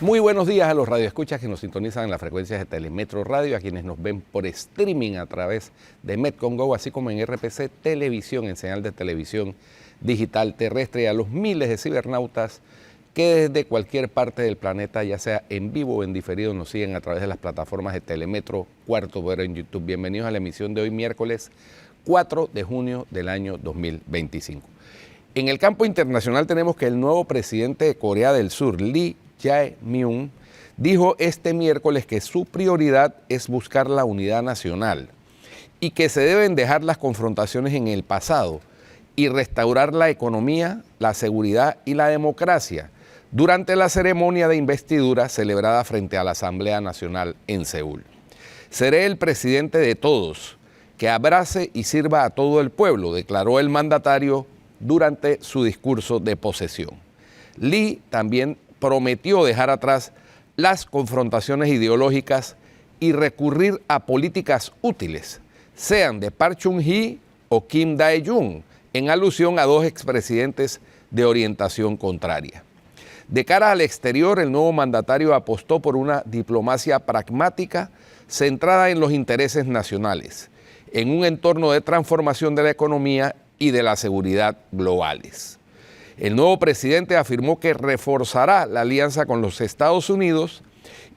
Muy buenos días a los radioescuchas que nos sintonizan en las frecuencias de Telemetro Radio, a quienes nos ven por streaming a través de Metcon Go, así como en RPC Televisión, en señal de televisión digital terrestre, y a los miles de cibernautas que desde cualquier parte del planeta, ya sea en vivo o en diferido, nos siguen a través de las plataformas de Telemetro Cuarto Poder en YouTube. Bienvenidos a la emisión de hoy, miércoles 4 de junio del año 2025. En el campo internacional tenemos que el nuevo presidente de Corea del Sur, Lee Jae-myung, dijo este miércoles que su prioridad es buscar la unidad nacional y que se deben dejar las confrontaciones en el pasado y restaurar la economía, la seguridad y la democracia durante la ceremonia de investidura celebrada frente a la Asamblea Nacional en Seúl. Seré el presidente de todos, que abrace y sirva a todo el pueblo, declaró el mandatario durante su discurso de posesión. Lee también prometió dejar atrás las confrontaciones ideológicas y recurrir a políticas útiles, sean de Park Chung-hee o Kim Dae-jung, en alusión a dos expresidentes de orientación contraria. De cara al exterior, el nuevo mandatario apostó por una diplomacia pragmática centrada en los intereses nacionales, en un entorno de transformación de la economía y de la seguridad globales. El nuevo presidente afirmó que reforzará la alianza con los Estados Unidos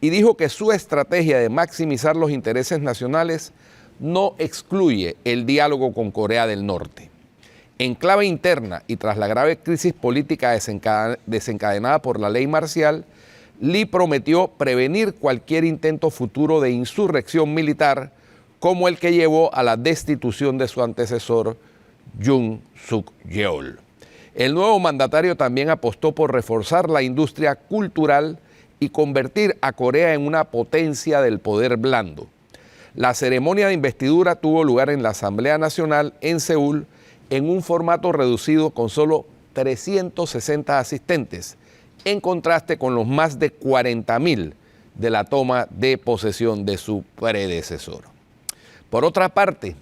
y dijo que su estrategia de maximizar los intereses nacionales no excluye el diálogo con Corea del Norte. En clave interna y tras la grave crisis política desencadenada por la ley marcial, Lee prometió prevenir cualquier intento futuro de insurrección militar como el que llevó a la destitución de su antecesor, Yoon Suk-yeol. El nuevo mandatario también apostó por reforzar la industria cultural y convertir a Corea en una potencia del poder blando. La ceremonia de investidura tuvo lugar en la Asamblea Nacional en Seúl en un formato reducido con solo 360 asistentes, en contraste con los más de 40.000 de la toma de posesión de su predecesor. Por otra parte,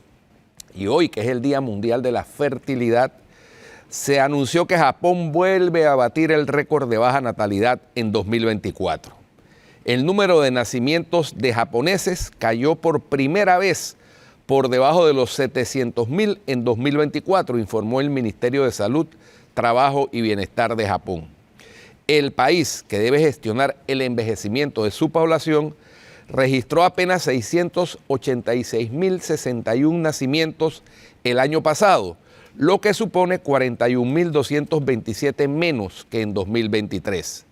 y hoy que es el Día Mundial de la Fertilidad, se anunció que Japón vuelve a batir el récord de baja natalidad en 2024. El número de nacimientos de japoneses cayó por primera vez por debajo de los 700.000 en 2024, informó el Ministerio de Salud, Trabajo y Bienestar de Japón. El país, que debe gestionar el envejecimiento de su población, registró apenas 686.061 nacimientos el año pasado, lo que supone 41.227 menos que en 2023.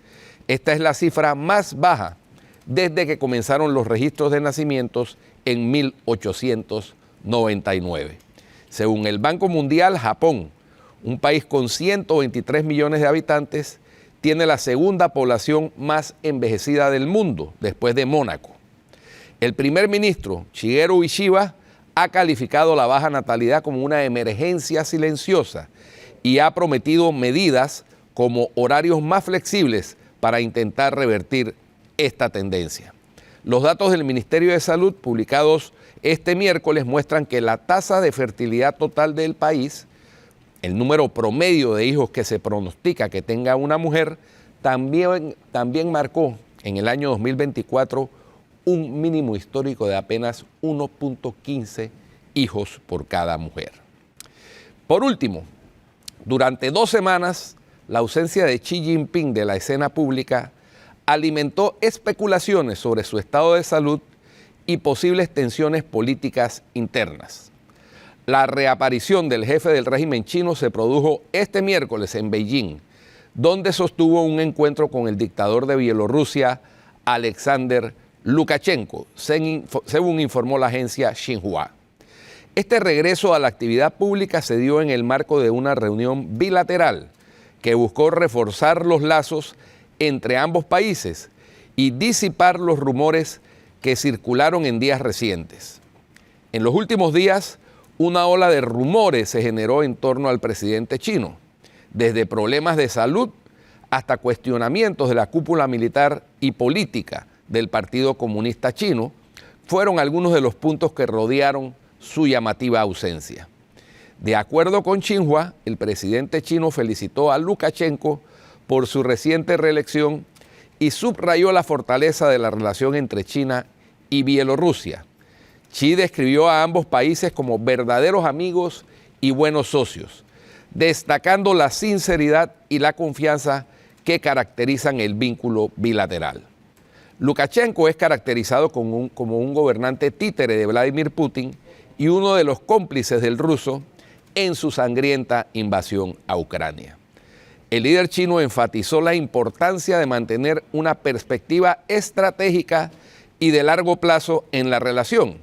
Esta es la cifra más baja desde que comenzaron los registros de nacimientos en 1899. Según el Banco Mundial, Japón, un país con 123 millones de habitantes, tiene la segunda población más envejecida del mundo, después de Mónaco. El primer ministro, Shigeru Ishiba, ha calificado la baja natalidad como una emergencia silenciosa y ha prometido medidas como horarios más flexibles para intentar revertir esta tendencia. Los datos del Ministerio de Salud publicados este miércoles muestran que la tasa de fertilidad total del país, el número promedio de hijos que se pronostica que tenga una mujer, también marcó en el año 2024 un mínimo histórico de apenas 1.15 hijos por cada mujer. Por último, durante 2 semanas, la ausencia de Xi Jinping de la escena pública alimentó especulaciones sobre su estado de salud y posibles tensiones políticas internas. La reaparición del jefe del régimen chino se produjo este miércoles en Beijing, donde sostuvo un encuentro con el dictador de Bielorrusia, Alexander Lukashenko, según informó la agencia Xinhua. Este regreso a la actividad pública se dio en el marco de una reunión bilateral que buscó reforzar los lazos entre ambos países y disipar los rumores que circularon en días recientes. En los últimos días, una ola de rumores se generó en torno al presidente chino, desde problemas de salud hasta cuestionamientos de la cúpula militar y política del Partido Comunista Chino, fueron algunos de los puntos que rodearon su llamativa ausencia. De acuerdo con Xinhua, el presidente chino felicitó a Lukashenko por su reciente reelección y subrayó la fortaleza de la relación entre China y Bielorrusia. Xi describió a ambos países como verdaderos amigos y buenos socios, destacando la sinceridad y la confianza que caracterizan el vínculo bilateral. Lukashenko es caracterizado como un gobernante títere de Vladimir Putin y uno de los cómplices del ruso en su sangrienta invasión a Ucrania. El líder chino enfatizó la importancia de mantener una perspectiva estratégica y de largo plazo en la relación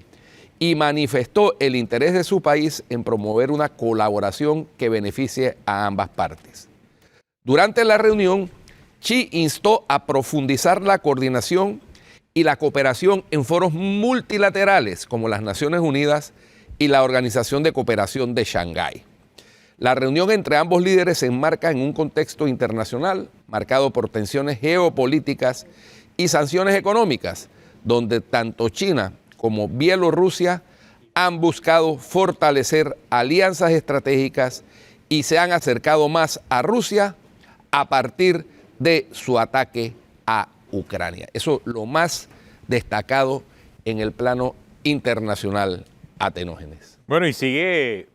y manifestó el interés de su país en promover una colaboración que beneficie a ambas partes. Durante la reunión, Xi instó a profundizar la coordinación y la cooperación en foros multilaterales como las Naciones Unidas y la Organización de Cooperación de Shanghái. La reunión entre ambos líderes se enmarca en un contexto internacional marcado por tensiones geopolíticas y sanciones económicas, donde tanto China como Bielorrusia han buscado fortalecer alianzas estratégicas y se han acercado más a Rusia a partir de su ataque a Ucrania. Eso es lo más destacado en el plano internacional, Atenógenes. Bueno, y sigue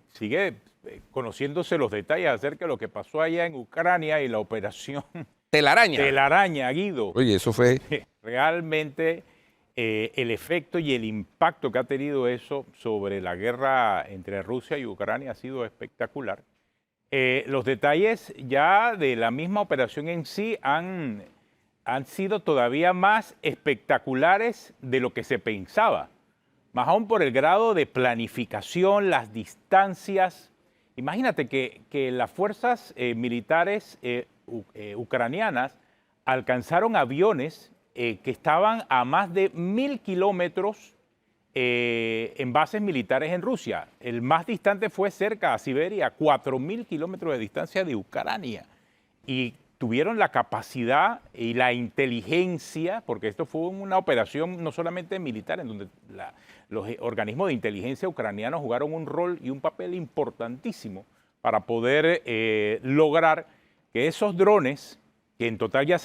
conociéndose los detalles acerca de lo que pasó allá en Ucrania y la operación Telaraña, Guido. Oye, eso fue... Realmente el efecto y el impacto que ha tenido eso sobre la guerra entre Rusia y Ucrania ha sido espectacular. Los detalles ya de la misma operación en sí han sido todavía más espectaculares de lo que se pensaba, más aún por el grado de planificación, las distancias. Imagínate que las fuerzas militares ucranianas alcanzaron aviones que estaban a más de 1.000 kilómetros en bases militares en Rusia. El más distante fue cerca a Siberia, 4.000 kilómetros de distancia de Ucrania. Y tuvieron la capacidad y la inteligencia, porque esto fue una operación no solamente militar, en donde los organismos de inteligencia ucranianos jugaron un rol y un papel importantísimo para poder lograr que esos drones, que en total ya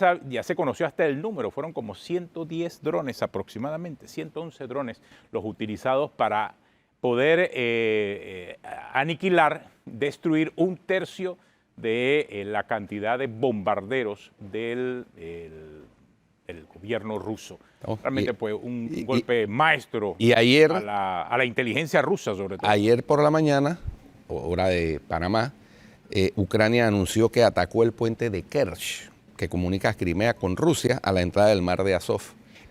se conoció hasta el número, fueron como 110 drones aproximadamente, 111 drones los utilizados para poder aniquilar, destruir un tercio de la cantidad de bombarderos del gobierno ruso. Realmente fue un golpe maestro y ayer, a la inteligencia rusa, sobre todo. Ayer por la mañana, hora de Panamá, Ucrania anunció que atacó el puente de Kerch, que comunica Crimea con Rusia a la entrada del mar de Azov.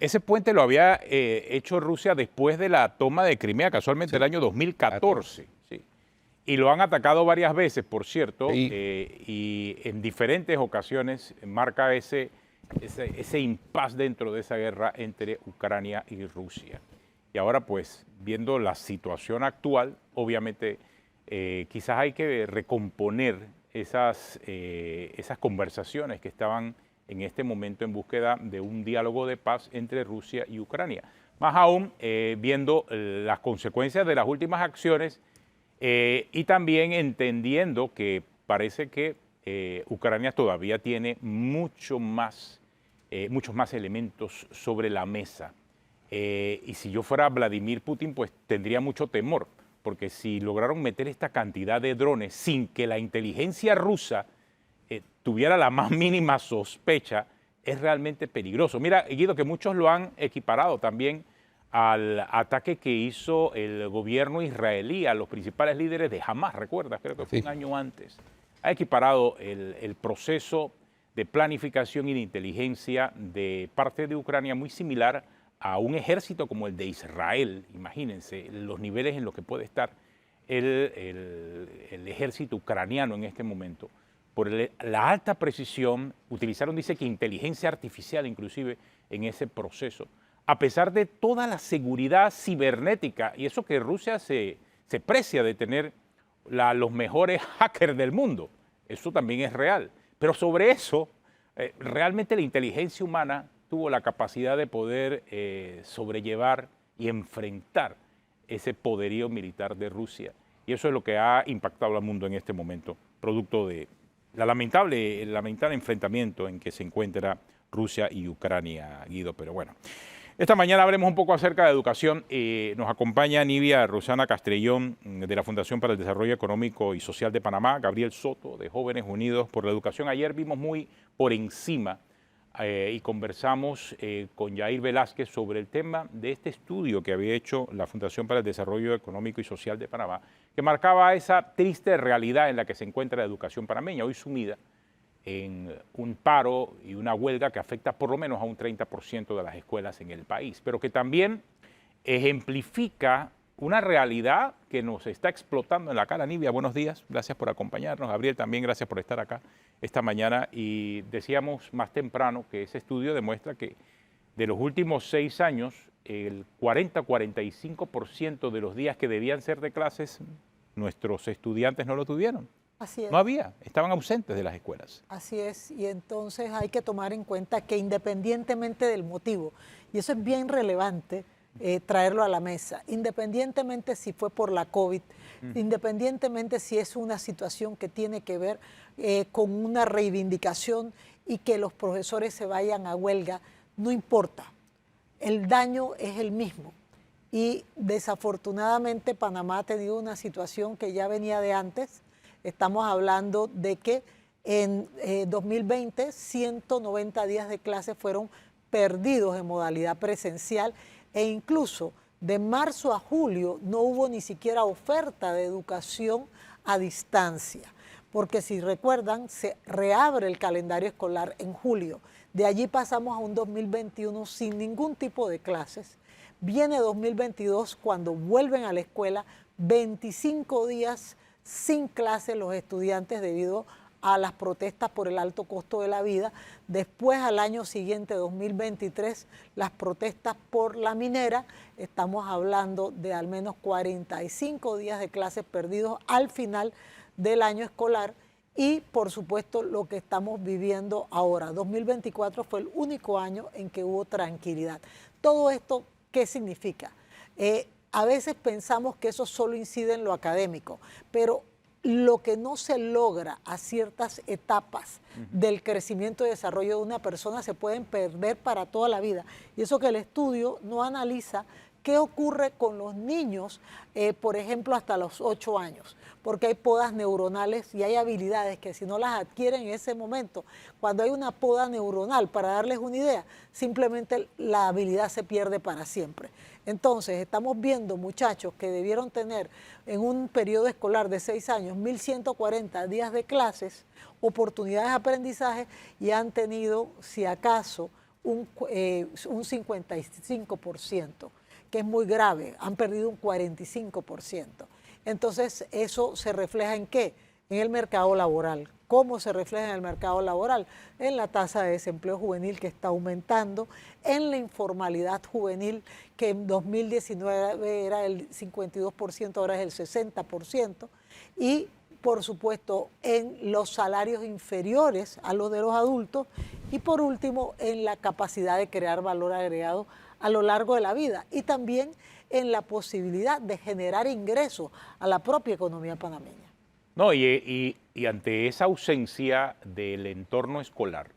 Ese puente lo había hecho Rusia después de la toma de Crimea, casualmente el año 2014. Sí. Y lo han atacado varias veces, por cierto, y en diferentes ocasiones marca ese impas dentro de esa guerra entre Ucrania y Rusia. Y ahora, pues, viendo la situación actual, obviamente quizás hay que recomponer esas conversaciones que estaban en este momento en búsqueda de un diálogo de paz entre Rusia y Ucrania. Más aún, viendo las consecuencias de las últimas acciones y también entendiendo que parece que Ucrania todavía tiene muchos más elementos sobre la mesa. Y si yo fuera Vladimir Putin, pues tendría mucho temor, porque si lograron meter esta cantidad de drones sin que la inteligencia rusa tuviera la más mínima sospecha, es realmente peligroso. Mira, Guido, que muchos lo han equiparado también al ataque que hizo el gobierno israelí a los principales líderes de Hamas, ¿recuerdas? Creo que fue un año antes. Ha equiparado el proceso de planificación y de inteligencia de parte de Ucrania muy similar a un ejército como el de Israel. Imagínense los niveles en los que puede estar el ejército ucraniano en este momento. Por la alta precisión, utilizaron, dice que inteligencia artificial inclusive en ese proceso, a pesar de toda la seguridad cibernética, y eso que Rusia se precia de tener los mejores hackers del mundo, eso también es real. Pero sobre eso, realmente la inteligencia humana tuvo la capacidad de poder sobrellevar y enfrentar ese poderío militar de Rusia. Y eso es lo que ha impactado al mundo en este momento, producto de el lamentable enfrentamiento en que se encuentra Rusia y Ucrania, Guido, pero bueno. Esta mañana hablemos un poco acerca de educación. Nos acompaña Nivia Rosana Castrellón de la Fundación para el Desarrollo Económico y Social de Panamá, Gabriel Soto de Jóvenes Unidos por la Educación. Ayer vimos muy por encima y conversamos con Yair Velázquez sobre el tema de este estudio que había hecho la Fundación para el Desarrollo Económico y Social de Panamá, que marcaba esa triste realidad en la que se encuentra la educación panameña, hoy sumida en un paro y una huelga que afecta por lo menos a un 30% de las escuelas en el país, pero que también ejemplifica una realidad que nos está explotando en la cara. Nivia, buenos días, gracias por acompañarnos. Gabriel, también gracias por estar acá esta mañana. Y decíamos más temprano que ese estudio demuestra que de los últimos 6 años, el 40-45% de los días que debían ser de clases, nuestros estudiantes no lo tuvieron. Así es. No había, estaban ausentes de las escuelas. Así es, y entonces hay que tomar en cuenta que independientemente del motivo, y eso es bien relevante traerlo a la mesa, independientemente si fue por la COVID, independientemente si es una situación que tiene que ver con una reivindicación y que los profesores se vayan a huelga, no importa, el daño es el mismo. Y desafortunadamente Panamá ha tenido una situación que ya venía de antes. Estamos hablando de que en 2020 190 días de clase fueron perdidos en modalidad presencial e incluso de marzo a julio no hubo ni siquiera oferta de educación a distancia, porque si recuerdan se reabre el calendario escolar en julio. De allí pasamos a un 2021 sin ningún tipo de clases. Viene 2022 cuando vuelven a la escuela 25 días sin clase los estudiantes debido a las protestas por el alto costo de la vida. Después, al año siguiente, 2023, las protestas por la minera. Estamos hablando de al menos 45 días de clases perdidos al final del año escolar. Y, por supuesto, lo que estamos viviendo ahora. 2024 fue el único año en que hubo tranquilidad. Todo esto, ¿qué significa? A veces pensamos que eso solo incide en lo académico, pero lo que no se logra a ciertas etapas del crecimiento y desarrollo de una persona se pueden perder para toda la vida. Y eso que el estudio no analiza qué ocurre con los niños, por ejemplo, hasta los 8 años, porque hay podas neuronales y hay habilidades que si no las adquieren en ese momento, cuando hay una poda neuronal, para darles una idea, simplemente la habilidad se pierde para siempre. Entonces, estamos viendo muchachos que debieron tener en un periodo escolar de 6 años 1.140 días de clases, oportunidades de aprendizaje, y han tenido, si acaso, un 55%, que es muy grave, han perdido un 45%. Entonces, eso se refleja ¿en qué? En el mercado laboral. ¿Cómo se refleja en el mercado laboral? En la tasa de desempleo juvenil que está aumentando, en la informalidad juvenil que en 2019 era el 52%, ahora es el 60%, y por supuesto en los salarios inferiores a los de los adultos, y por último en la capacidad de crear valor agregado a lo largo de la vida, y también en la posibilidad de generar ingresos a la propia economía panameña. No, y ante esa ausencia del entorno escolar,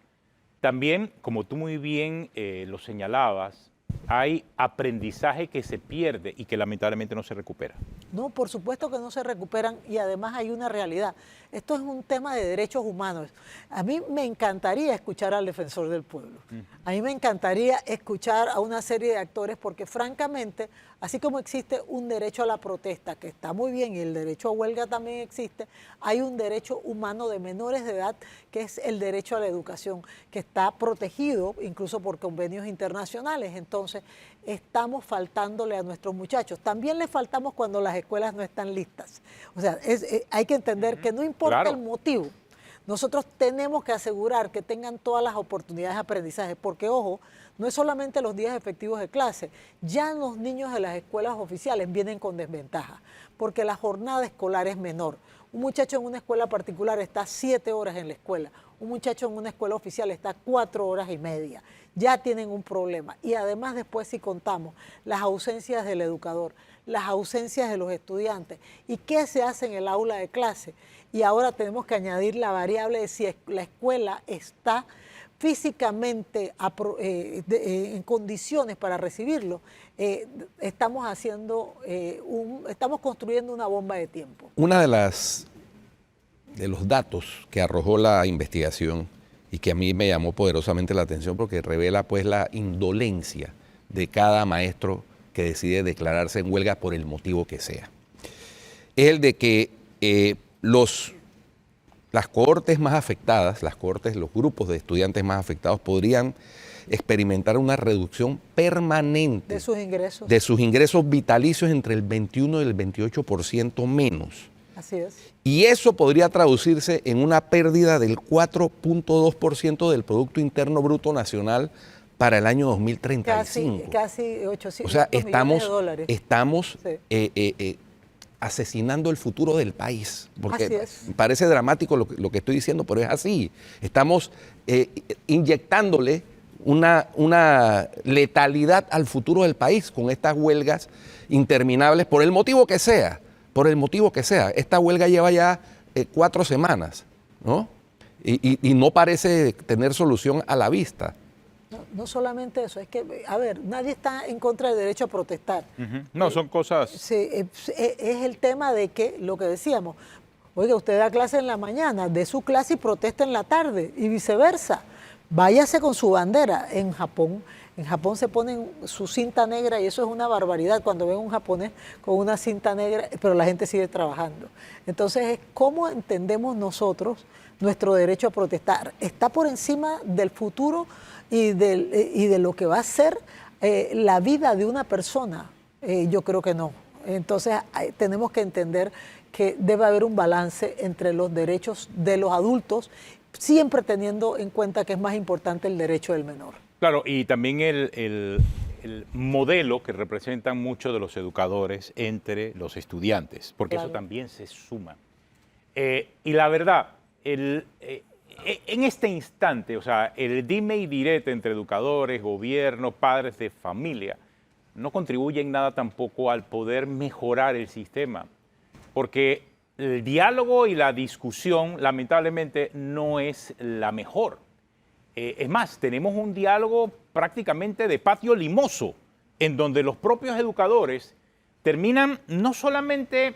también, como tú muy bien lo señalabas, hay aprendizaje que se pierde y que lamentablemente no se recupera. No, por supuesto que no se recuperan, y además hay una realidad. Esto es un tema de derechos humanos. A mí me encantaría escuchar al defensor del pueblo. A mí me encantaría escuchar a una serie de actores porque francamente, así como existe un derecho a la protesta, que está muy bien, y el derecho a huelga también existe, hay un derecho humano de menores de edad que es el derecho a la educación, que está protegido incluso por convenios internacionales. Entonces, estamos faltándole a nuestros muchachos. También les faltamos cuando las escuelas no están listas. O sea, hay que entender que no importa el motivo, nosotros tenemos que asegurar que tengan todas las oportunidades de aprendizaje, porque ojo, no es solamente los días efectivos de clase, ya los niños de las escuelas oficiales vienen con desventaja, porque la jornada escolar es menor. Un muchacho en una escuela particular está 7 horas en la escuela, un muchacho en una escuela oficial está 4 horas y media. Ya tienen un problema. Y además después si contamos las ausencias del educador, las ausencias de los estudiantes y qué se hace en el aula de clase. Y ahora tenemos que añadir la variable de si la escuela está físicamente en condiciones para recibirlo, estamos construyendo una bomba de tiempo. Una de los datos que arrojó la investigación y que a mí me llamó poderosamente la atención porque revela pues la indolencia de cada maestro que decide declararse en huelga por el motivo que sea, es el de que las cohortes más afectadas, los grupos de estudiantes más afectados podrían experimentar una reducción permanente de sus ingresos vitalicios entre el 21 y el 28% menos. Así es. Y eso podría traducirse en una pérdida del 4.2% del Producto Interno Bruto Nacional para el año 2035. Casi 800 o sea, millones de dólares. Estamos asesinando el futuro del país. Porque así es. Parece dramático lo que estoy diciendo, pero es así. Estamos inyectándole una letalidad al futuro del país con estas huelgas interminables, por el motivo que sea. Esta huelga lleva ya 4 semanas, ¿no? Y no parece tener solución a la vista. No solamente eso, es que, a ver, nadie está en contra del derecho a protestar. No, son cosas... Sí, es el tema de que, lo que decíamos, oiga, usted da clase en la mañana, dé su clase y protesta en la tarde, y viceversa. Váyase con su bandera. En Japón se ponen su cinta negra y eso es una barbaridad cuando ven un japonés con una cinta negra, pero la gente sigue trabajando. Entonces, ¿cómo entendemos nosotros nuestro derecho a protestar? ¿Está por encima del futuro y de lo que va a ser la vida de una persona? Yo creo que no. Entonces, tenemos que entender que debe haber un balance entre los derechos de los adultos, siempre teniendo en cuenta que es más importante el derecho del menor. Claro, y también el modelo que representan muchos de los educadores entre los estudiantes, porque claro, eso también se suma. Y la verdad, en este instante, o sea, el dime y direte entre educadores, gobierno, padres de familia, no contribuye en nada tampoco al poder mejorar el sistema, porque el diálogo y la discusión, lamentablemente, no es la mejor. Es más, tenemos un diálogo prácticamente de patio limoso, en donde los propios educadores terminan no solamente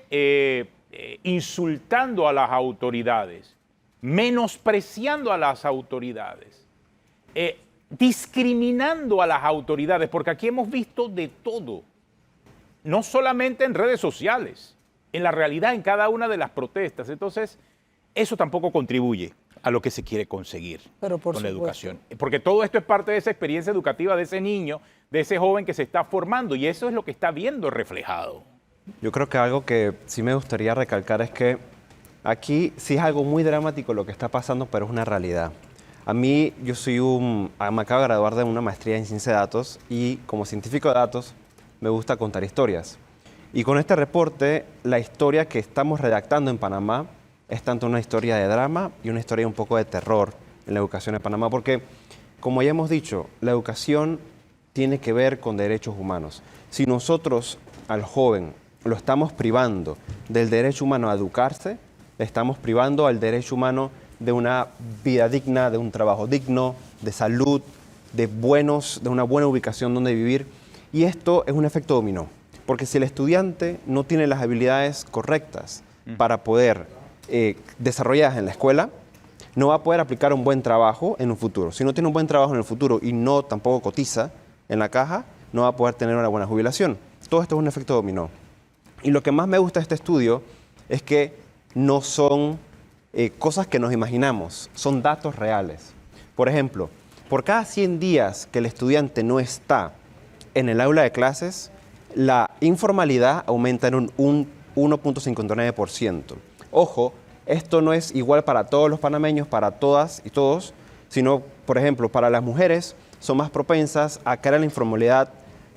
insultando a las autoridades, menospreciando a las autoridades, discriminando a las autoridades, porque aquí hemos visto de todo, no solamente en redes sociales, en la realidad, en cada una de las protestas. Entonces, eso tampoco contribuye a lo que se quiere conseguir con la educación. Porque todo esto es parte de esa experiencia educativa de ese niño, de ese joven que se está formando, y eso es lo que está viendo reflejado. Yo creo que algo que sí me gustaría recalcar es que aquí sí es algo muy dramático lo que está pasando, pero es una realidad. A mí, me acabo de graduar de una maestría en ciencia de datos y como científico de datos me gusta contar historias. Y con este reporte, la historia que estamos redactando en Panamá es tanto una historia de drama y una historia un poco de terror en la educación en Panamá, porque, como ya hemos dicho, la educación tiene que ver con derechos humanos. Si nosotros al joven lo estamos privando del derecho humano a educarse, le estamos privando al derecho humano de una vida digna, de un trabajo digno, de salud, de una buena ubicación donde vivir. Y esto es un efecto dominó, porque si el estudiante no tiene las habilidades correctas para poder desarrolladas en la escuela, no va a poder aplicar un buen trabajo en un futuro. Si no tiene un buen trabajo en el futuro y no tampoco cotiza en la caja, no va a poder tener una buena jubilación. Todo esto es un efecto dominó. Y lo que más me gusta de este estudio es que no son cosas que nos imaginamos, son datos reales. Por ejemplo, por cada 100 días que el estudiante no está en el aula de clases, la informalidad aumenta en un 1.59%. Ojo, esto no es igual para todos los panameños, para todas y todos, sino, por ejemplo, para las mujeres son más propensas a caer en la informalidad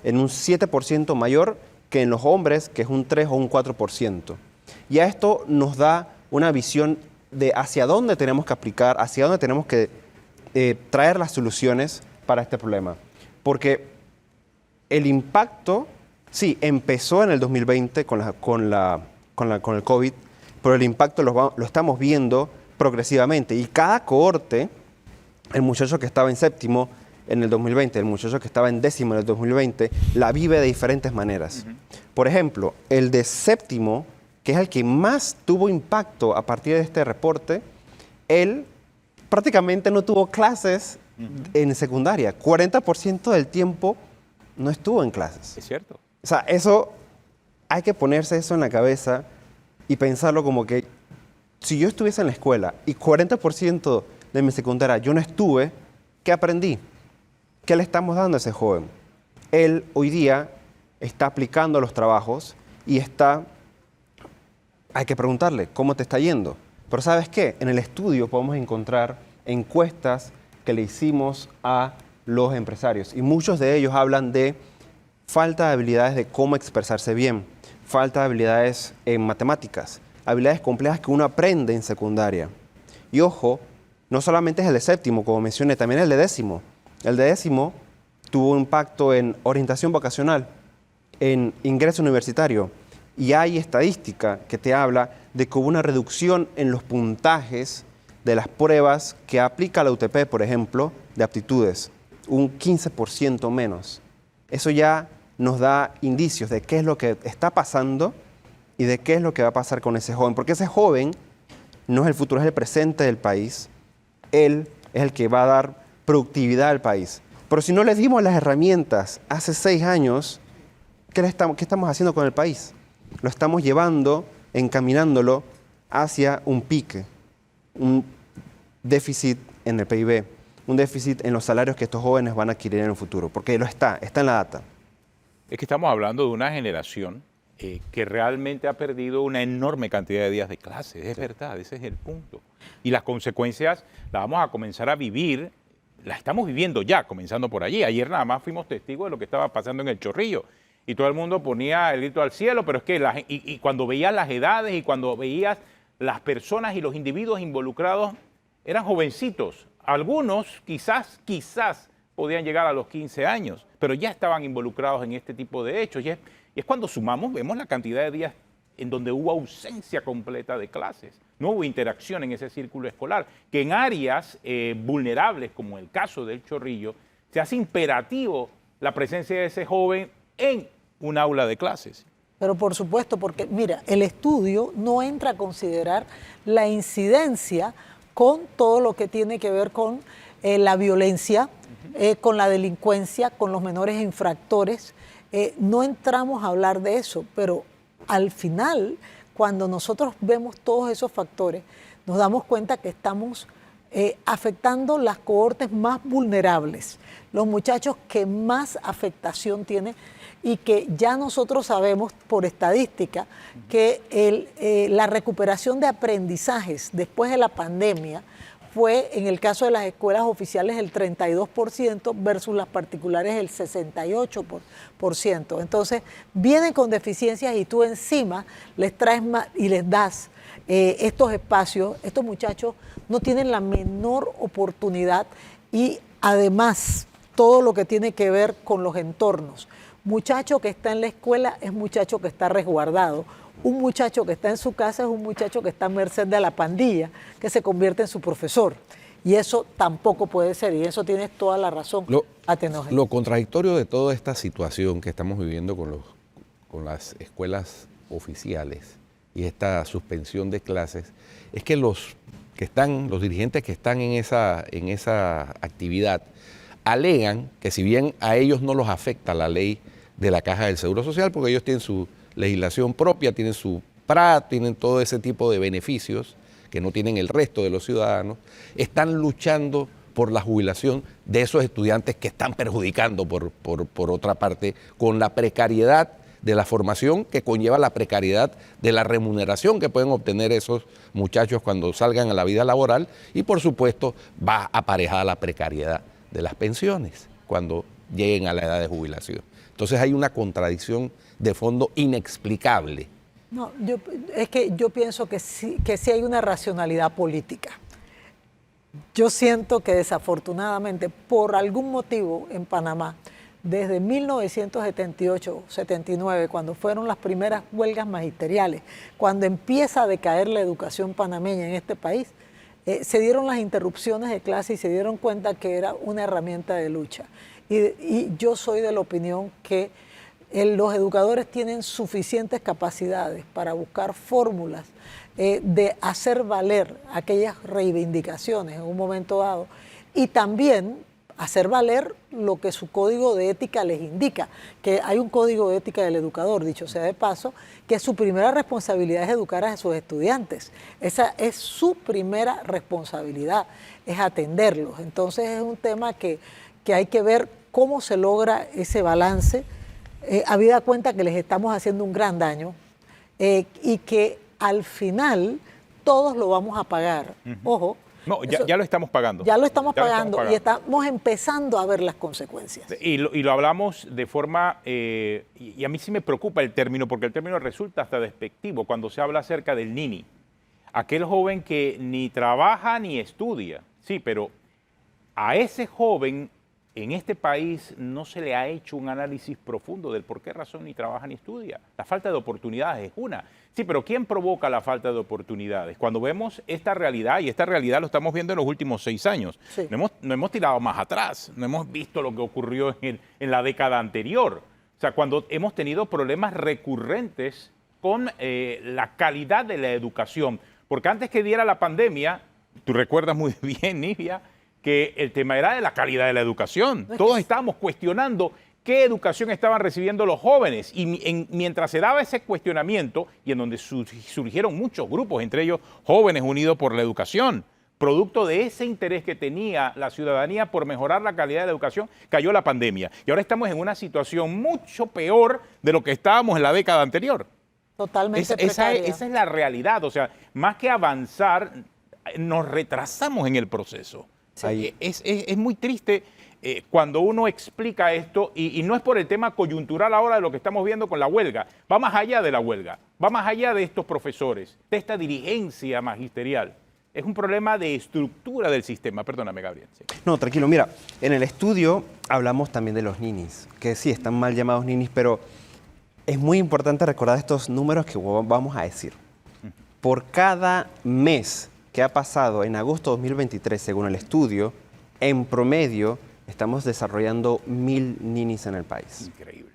en un 7% mayor que en los hombres, que es un 3 o un 4%. Y a esto nos da una visión de hacia dónde tenemos que aplicar, hacia dónde tenemos que traer las soluciones para este problema. Porque el impacto, sí, empezó en el 2020 con el COVID, pero el impacto lo estamos viendo progresivamente y cada cohorte el muchacho que estaba en séptimo en el 2020, el muchacho que estaba en décimo en el 2020, la vive de diferentes maneras. Por ejemplo, el de séptimo, que es el que más tuvo impacto a partir de este reporte, él prácticamente no tuvo clases en secundaria. 40% del tiempo no estuvo en clases. Es cierto. O sea, eso, hay que ponerse eso en la cabeza y pensarlo como que si yo estuviese en la escuela y 40% de mi secundaria yo no estuve, ¿qué aprendí? ¿Qué le estamos dando a ese joven? Él hoy día está aplicando los trabajos y hay que preguntarle, ¿cómo te está yendo? Pero ¿sabes qué? En el estudio podemos encontrar encuestas que le hicimos a los empresarios y muchos de ellos hablan de falta de habilidades de cómo expresarse bien, falta de habilidades en matemáticas, habilidades complejas que uno aprende en secundaria. Y ojo, no solamente es el de séptimo, como mencioné, también el de décimo. El de décimo tuvo un impacto en orientación vocacional, en ingreso universitario. Y hay estadística que te habla de que hubo una reducción en los puntajes de las pruebas que aplica la UTP, por ejemplo, de aptitudes. Un 15% menos. Eso ya nos da indicios de qué es lo que está pasando y de qué es lo que va a pasar con ese joven. Porque ese joven no es el futuro, es el presente del país. Él es el que va a dar productividad al país. Pero si no le dimos las herramientas hace 6 años, ¿qué estamos haciendo con el país? Lo estamos llevando, encaminándolo hacia un pique, un déficit en el PIB, un déficit en los salarios que estos jóvenes van a adquirir en el futuro, porque está en la data. Es que estamos hablando de una generación que realmente ha perdido una enorme cantidad de días de clases, es verdad, ese es el punto. Y las consecuencias las vamos a comenzar a vivir, las estamos viviendo ya, comenzando por allí. Ayer nada más fuimos testigos de lo que estaba pasando en el Chorrillo y todo el mundo ponía el grito al cielo, pero es que y cuando veías las edades y cuando veías las personas y los individuos involucrados, eran jovencitos. Algunos quizás podían llegar a los 15 años, pero ya estaban involucrados en este tipo de hechos. Y es cuando sumamos, vemos la cantidad de días en donde hubo ausencia completa de clases. No hubo interacción en ese círculo escolar, que en áreas vulnerables, como el caso del Chorrillo, se hace imperativo la presencia de ese joven en un aula de clases. Pero por supuesto, porque mira, el estudio no entra a considerar la incidencia con todo lo que tiene que ver con la violencia, con la delincuencia, con los menores infractores. No entramos a hablar de eso, pero al final, cuando nosotros vemos todos esos factores, nos damos cuenta que estamos afectando las cohortes más vulnerables, los muchachos que más afectación tienen y que ya nosotros sabemos por estadística que la recuperación de aprendizajes después de la pandemia fue, en el caso de las escuelas oficiales, el 32% versus las particulares el 68%. Entonces, vienen con deficiencias y tú encima les traes más y les das estos espacios. Estos muchachos no tienen la menor oportunidad y además todo lo que tiene que ver con los entornos. Muchacho que está en la escuela es muchacho que está resguardado. Un muchacho que está en su casa es un muchacho que está a merced de la pandilla, que se convierte en su profesor. Y eso tampoco puede ser, y eso tienes toda la razón, Atenógenes. Lo contradictorio de toda esta situación que estamos viviendo con las escuelas oficiales y esta suspensión de clases, es que los dirigentes que están en esa actividad alegan que si bien a ellos no los afecta la ley de la Caja del Seguro Social, porque ellos tienen su legislación propia, tienen su PRA, tienen todo ese tipo de beneficios que no tienen el resto de los ciudadanos, están luchando por la jubilación de esos estudiantes que están perjudicando por otra parte con la precariedad de la formación que conlleva la precariedad de la remuneración que pueden obtener esos muchachos cuando salgan a la vida laboral y por supuesto va aparejada la precariedad de las pensiones cuando lleguen a la edad de jubilación. Entonces hay una contradicción de fondo inexplicable. No, yo pienso que sí hay una racionalidad política. Yo siento que desafortunadamente, por algún motivo en Panamá, desde 1978-79, cuando fueron las primeras huelgas magisteriales, cuando empieza a decaer la educación panameña en este país, se dieron las interrupciones de clase y se dieron cuenta que era una herramienta de lucha. Y yo soy de la opinión que los educadores tienen suficientes capacidades para buscar fórmulas de hacer valer aquellas reivindicaciones en un momento dado y también hacer valer lo que su código de ética les indica, que hay un código de ética del educador, dicho sea de paso, que su primera responsabilidad es educar a sus estudiantes. Esa es su primera responsabilidad, es atenderlos. Entonces es un tema que hay que ver cómo se logra ese balance, habida cuenta que les estamos haciendo un gran daño y que al final todos lo vamos a pagar. Ojo. No, ya lo estamos pagando. Ya lo estamos pagando y estamos empezando a ver las consecuencias. Y lo hablamos de forma, y a mí sí me preocupa el término, porque el término resulta hasta despectivo cuando se habla acerca del nini. Aquel joven que ni trabaja ni estudia. Sí, pero a ese joven en este país no se le ha hecho un análisis profundo del por qué razón ni trabaja ni estudia. La falta de oportunidades es una. Sí, pero ¿quién provoca la falta de oportunidades? Cuando vemos esta realidad, y esta realidad lo estamos viendo en los últimos 6 años, sí. no hemos tirado más atrás, no hemos visto lo que ocurrió en la década anterior. O sea, cuando hemos tenido problemas recurrentes con la calidad de la educación. Porque antes que diera la pandemia, tú recuerdas muy bien, Nivia, que el tema era de la calidad de la educación. Todos estábamos cuestionando qué educación estaban recibiendo los jóvenes y mientras se daba ese cuestionamiento y en donde surgieron muchos grupos, entre ellos Jóvenes Unidos por la Educación, producto de ese interés que tenía la ciudadanía por mejorar la calidad de la educación, cayó la pandemia. Y ahora estamos en una situación mucho peor de lo que estábamos en la década anterior. Totalmente esa es la realidad. O sea, más que avanzar, nos retrasamos en el proceso. Sí. Es muy triste cuando uno explica esto y no es por el tema coyuntural ahora de lo que estamos viendo con la huelga, va más allá de la huelga, va más allá de estos profesores, de esta dirigencia magisterial. Es un problema de estructura del sistema. Perdóname, Gabriel. Sí. No, tranquilo. Mira, en el estudio hablamos también de los ninis, que sí, están mal llamados ninis, pero es muy importante recordar estos números que vamos a decir. Por cada mes que ha pasado en agosto de 2023, según el estudio, en promedio estamos desarrollando 1000 ninis en el país. Increíble.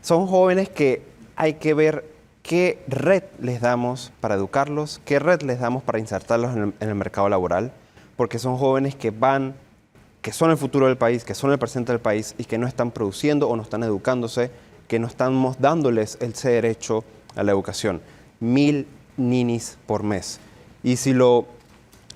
Son jóvenes que hay que ver qué red les damos para educarlos, qué red les damos para insertarlos en el mercado laboral, porque son jóvenes que son el futuro del país, que son el presente del país y que no están produciendo o no están educándose, que no estamos dándoles ese derecho a la educación. 1000 ninis por mes. Y si lo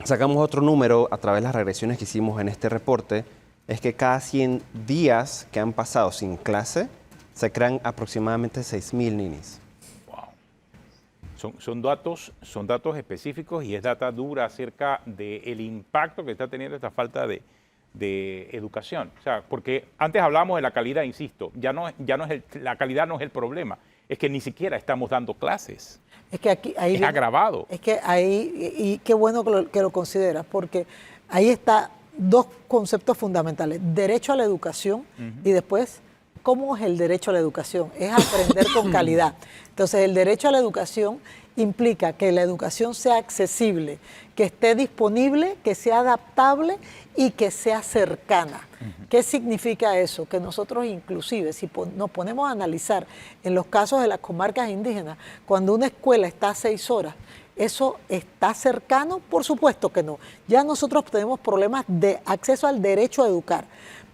sacamos otro número a través de las regresiones que hicimos en este reporte, es que cada 100 días que han pasado sin clase, se crean aproximadamente 6000 ninis. Wow. Son datos específicos y es data dura acerca del impacto que está teniendo esta falta de educación. O sea, porque antes hablábamos de la calidad, insisto, la calidad no es el problema, es que ni siquiera estamos dando clases. Es que aquí es agravado. Es que ahí, y qué bueno que lo consideras, porque ahí está dos conceptos fundamentales: derecho a la educación y después, ¿cómo es el derecho a la educación? Es aprender con calidad. Entonces, el derecho a la educación implica que la educación sea accesible, que esté disponible, que sea adaptable y que sea cercana. ¿Qué significa eso? Que nosotros inclusive, si nos ponemos a analizar en los casos de las comarcas indígenas, cuando una escuela está a 6 horas, ¿eso está cercano? Por supuesto que no. Ya nosotros tenemos problemas de acceso al derecho a educar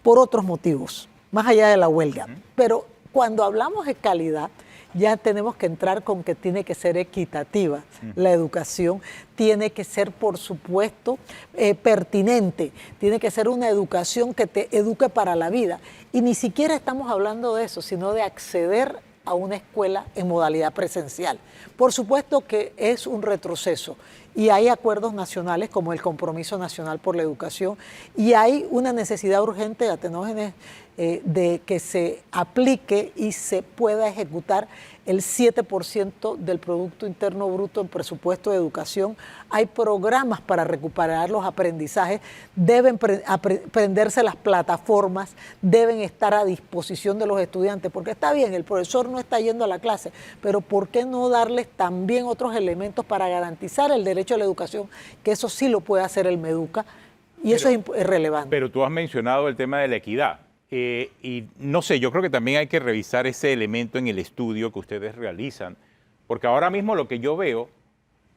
por otros motivos, más allá de la huelga. Pero cuando hablamos de calidad, ya tenemos que entrar con que tiene que ser equitativa la educación, tiene que ser, por supuesto, pertinente, tiene que ser una educación que te eduque para la vida. Y ni siquiera estamos hablando de eso, sino de acceder a una escuela en modalidad presencial. Por supuesto que es un retroceso y hay acuerdos nacionales como el Compromiso Nacional por la Educación y hay una necesidad urgente de Atenógenes de que se aplique y se pueda ejecutar el 7% del Producto Interno Bruto en presupuesto de educación. Hay programas para recuperar los aprendizajes, deben prenderse las plataformas, deben estar a disposición de los estudiantes, porque está bien, el profesor no está yendo a la clase, pero ¿por qué no darles también otros elementos para garantizar el derecho derecho a la educación, que eso sí lo puede hacer el MEDUCA, y eso es relevante. Pero tú has mencionado el tema de la equidad. Y no sé, yo creo que también hay que revisar ese elemento en el estudio que ustedes realizan, porque ahora mismo lo que yo veo,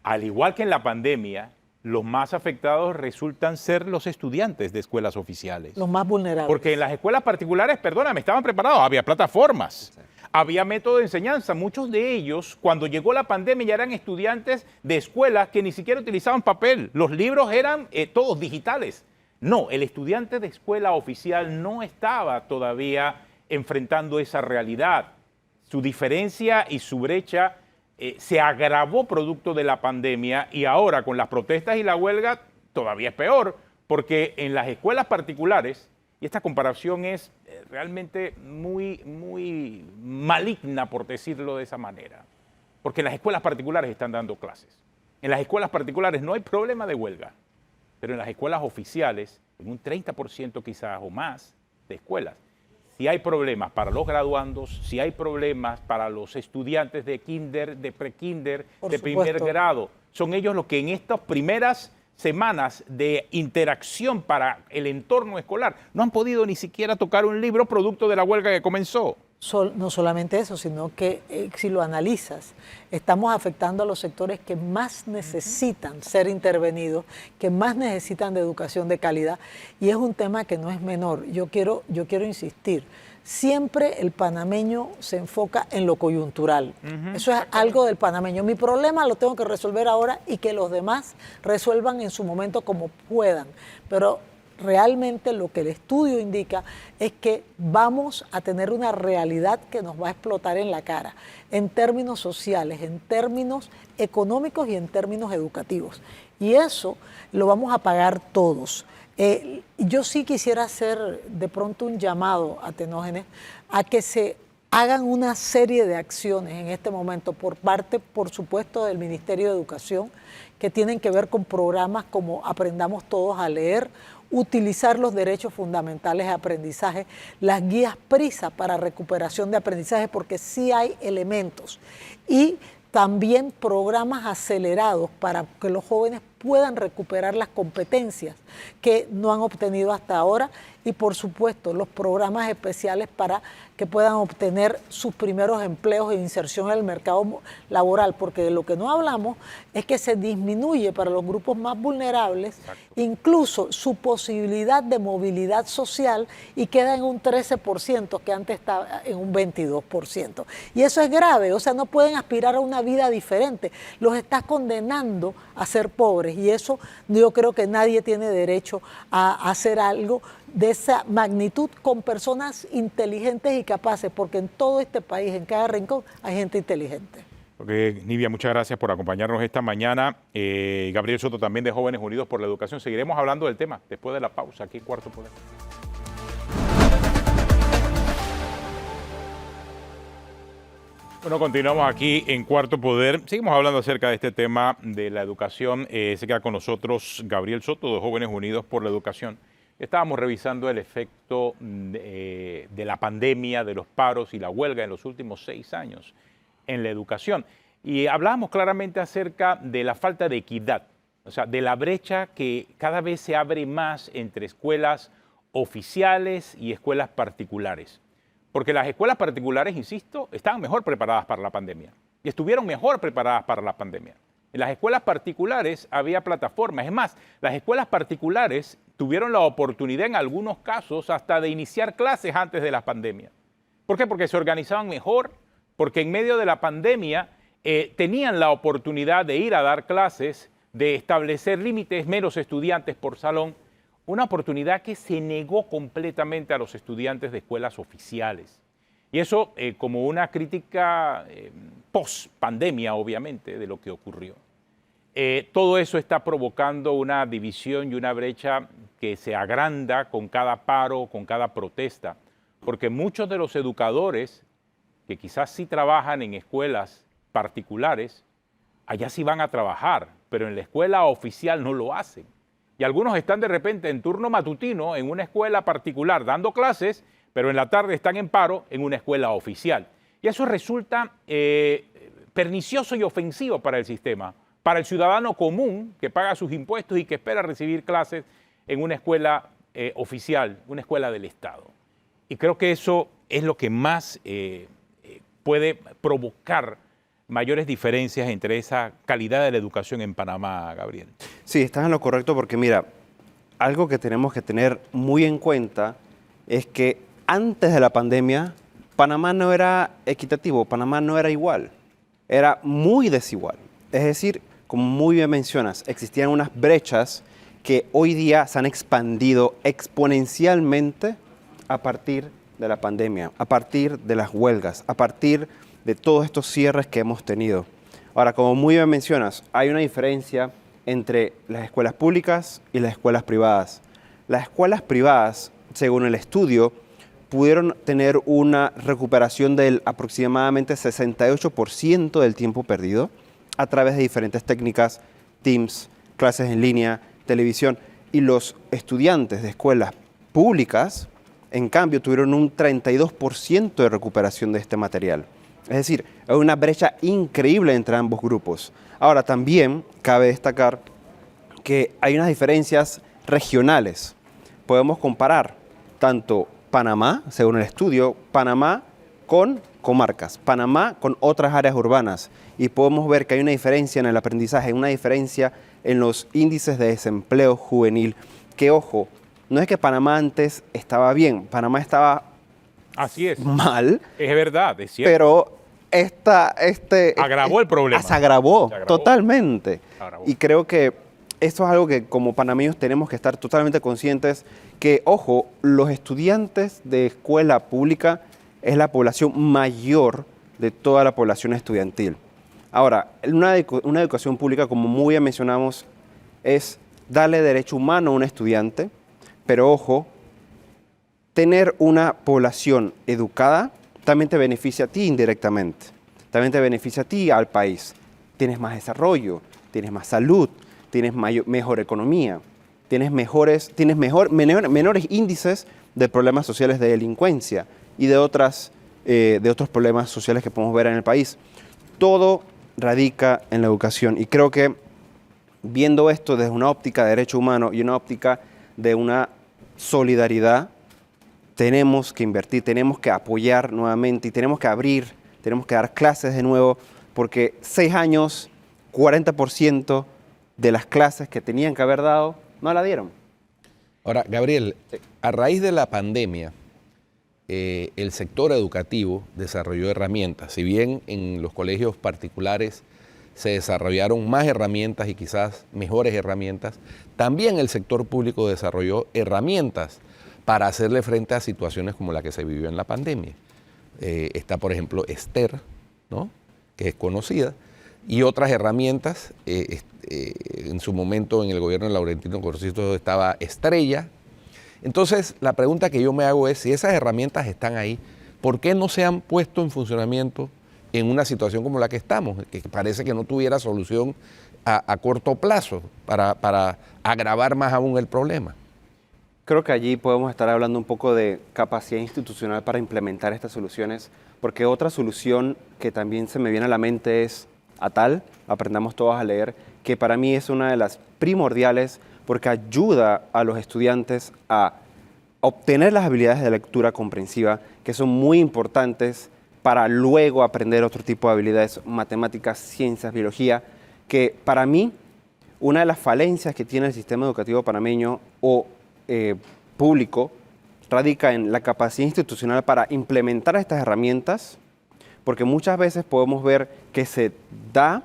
al igual que en la pandemia, los más afectados resultan ser los estudiantes de escuelas oficiales. Los más vulnerables. Porque en las escuelas particulares, perdóname, estaban preparados, había plataformas, había método de enseñanza. Muchos de ellos, cuando llegó la pandemia, ya eran estudiantes de escuelas que ni siquiera utilizaban papel. Los libros eran todos digitales. No, el estudiante de escuela oficial no estaba todavía enfrentando esa realidad. Su diferencia y su brecha se agravó producto de la pandemia, y ahora con las protestas y la huelga todavía es peor, porque en las escuelas particulares, y esta comparación es realmente muy maligna, por decirlo de esa manera, porque en las escuelas particulares están dando clases. En las escuelas particulares no hay problema de huelga, pero en las escuelas oficiales, en un 30% quizás o más de escuelas, si hay problemas para los graduandos, si hay problemas para los estudiantes de kinder, de prekinder, de primer grado, son ellos los que en estas primeras semanas de interacción para el entorno escolar no han podido ni siquiera tocar un libro producto de la huelga que comenzó. No solamente eso, sino que si lo analizas, estamos afectando a los sectores que más necesitan ser intervenidos, que más necesitan de educación de calidad, y es un tema que no es menor. Yo quiero insistir, siempre el panameño se enfoca en lo coyuntural. Eso es algo del panameño. Mi problema lo tengo que resolver ahora y que los demás resuelvan en su momento como puedan, pero realmente lo que el estudio indica es que vamos a tener una realidad que nos va a explotar en la cara, en términos sociales, en términos económicos y en términos educativos. Y eso lo vamos a pagar todos. Yo sí quisiera hacer de pronto un llamado a Tenógenes a que se hagan una serie de acciones en este momento por parte, por supuesto, del Ministerio de Educación, que tienen que ver con programas como Aprendamos Todos a Leer, utilizar los derechos fundamentales de aprendizaje, las guías PRISA para recuperación de aprendizaje, porque sí hay elementos, y también programas acelerados para que los jóvenes puedan recuperar las competencias que no han obtenido hasta ahora, y por supuesto los programas especiales para que puedan obtener sus primeros empleos e inserción en el mercado laboral, porque de lo que no hablamos es que se disminuye para los grupos más vulnerables. Exacto. Incluso su posibilidad de movilidad social, y queda en un 13%, que antes estaba en un 22%. Y eso es grave, o sea, no pueden aspirar a una vida diferente, los estás condenando a ser pobres, y eso yo creo que nadie tiene derecho a hacer algo de esa magnitud con personas inteligentes y capaces, porque en todo este país, en cada rincón, hay gente inteligente. Okay, Nivia, muchas gracias por acompañarnos esta mañana. Gabriel Soto, también de Jóvenes Unidos por la Educación. Seguiremos hablando del tema después de la pausa aquí en Cuarto Poder. Bueno, continuamos aquí en Cuarto Poder. Seguimos hablando acerca de este tema de la educación. Se queda con nosotros Gabriel Soto, de Jóvenes Unidos por la Educación. Estábamos revisando el efecto de la pandemia, de los paros y la huelga en los últimos 6 años en la educación. Y hablábamos claramente acerca de la falta de equidad, o sea, de la brecha que cada vez se abre más entre escuelas oficiales y escuelas particulares. Porque las escuelas particulares, insisto, estaban mejor preparadas para la pandemia y estuvieron mejor preparadas para la pandemia. En las escuelas particulares había plataformas. Es más, las escuelas particulares tuvieron la oportunidad en algunos casos hasta de iniciar clases antes de la pandemia. ¿Por qué? Porque se organizaban mejor, porque en medio de la pandemia tenían la oportunidad de ir a dar clases, de establecer límites, menos estudiantes por salón, una oportunidad que se negó completamente a los estudiantes de escuelas oficiales. Y eso como una crítica post-pandemia, obviamente, de lo que ocurrió. Todo eso está provocando una división y una brecha que se agranda con cada paro, con cada protesta, porque muchos de los educadores que quizás sí trabajan en escuelas particulares, allá sí van a trabajar, pero en la escuela oficial no lo hacen. Y algunos están de repente en turno matutino en una escuela particular dando clases, pero en la tarde están en paro en una escuela oficial. Y eso resulta pernicioso y ofensivo para el sistema, para el ciudadano común que paga sus impuestos y que espera recibir clases en una escuela oficial, una escuela del Estado. Y creo que eso es lo que más puede provocar mayores diferencias entre esa calidad de la educación en Panamá, Gabriel. Sí, estás en lo correcto porque mira, algo que tenemos que tener muy en cuenta es que antes de la pandemia, Panamá no era equitativo, Panamá no era igual, era muy desigual. Es decir, como muy bien mencionas, existían unas brechas que hoy día se han expandido exponencialmente a partir de la pandemia, a partir de las huelgas, a partir de todos estos cierres que hemos tenido. Ahora, como muy bien mencionas, hay una diferencia entre las escuelas públicas y las escuelas privadas. Las escuelas privadas, según el estudio, pudieron tener una recuperación del aproximadamente 68% del tiempo perdido a través de diferentes técnicas, Teams, clases en línea, televisión. Y los estudiantes de escuelas públicas, en cambio, tuvieron un 32% de recuperación de este material. Es decir, hay una brecha increíble entre ambos grupos. Ahora, también cabe destacar que hay unas diferencias regionales. Podemos comparar tanto Panamá, según el estudio, Panamá con comarcas, Panamá con otras áreas urbanas. Y podemos ver que hay una diferencia en el aprendizaje, una diferencia en los índices de desempleo juvenil. Que, ojo, no es que Panamá antes estaba bien, Panamá estaba Así es. mal. Es verdad, es cierto. Pero agravó el problema. Se agravó totalmente. Agravó. Y creo que esto es algo que como panameños tenemos que estar totalmente conscientes que, ojo, los estudiantes de escuela pública es la población mayor de toda la población estudiantil. Ahora, una educación pública, como muy bien mencionamos, es darle derecho humano a un estudiante, pero ojo, tener una población educada también te beneficia a ti indirectamente, también te beneficia a ti, al país. Tienes más desarrollo, tienes más salud, tienes mejor economía, tienes menores índices de problemas sociales de delincuencia y de otros problemas sociales que podemos ver en el país. Todo radica en la educación y creo que viendo esto desde una óptica de derecho humano y una óptica de una solidaridad, tenemos que invertir, tenemos que apoyar nuevamente y tenemos que abrir, tenemos que dar clases de nuevo, porque 6 años, 40% de las clases que tenían que haber dado, no la dieron. Ahora, Gabriel, a raíz de la pandemia, el sector educativo desarrolló herramientas. Si bien en los colegios particulares se desarrollaron más herramientas y quizás mejores herramientas, también el sector público desarrolló herramientas para hacerle frente a situaciones como la que se vivió en la pandemia. Está, por ejemplo, Esther, ¿no?, que es conocida, y otras herramientas. En su momento en el gobierno de Laurentino Cortizo estaba Estrella. Entonces, la pregunta que yo me hago es, si esas herramientas están ahí, ¿por qué no se han puesto en funcionamiento en una situación como la que estamos, que parece que no tuviera solución a corto plazo para agravar más aún el problema? Creo que allí podemos estar hablando un poco de capacidad institucional para implementar estas soluciones, porque otra solución que también se me viene a la mente es ATAL, aprendamos todos a leer, que para mí es una de las primordiales porque ayuda a los estudiantes a obtener las habilidades de lectura comprensiva, que son muy importantes para luego aprender otro tipo de habilidades, matemáticas, ciencias, biología, que para mí una de las falencias que tiene el sistema educativo panameño o público radica en la capacidad institucional para implementar estas herramientas, porque muchas veces podemos ver que se da,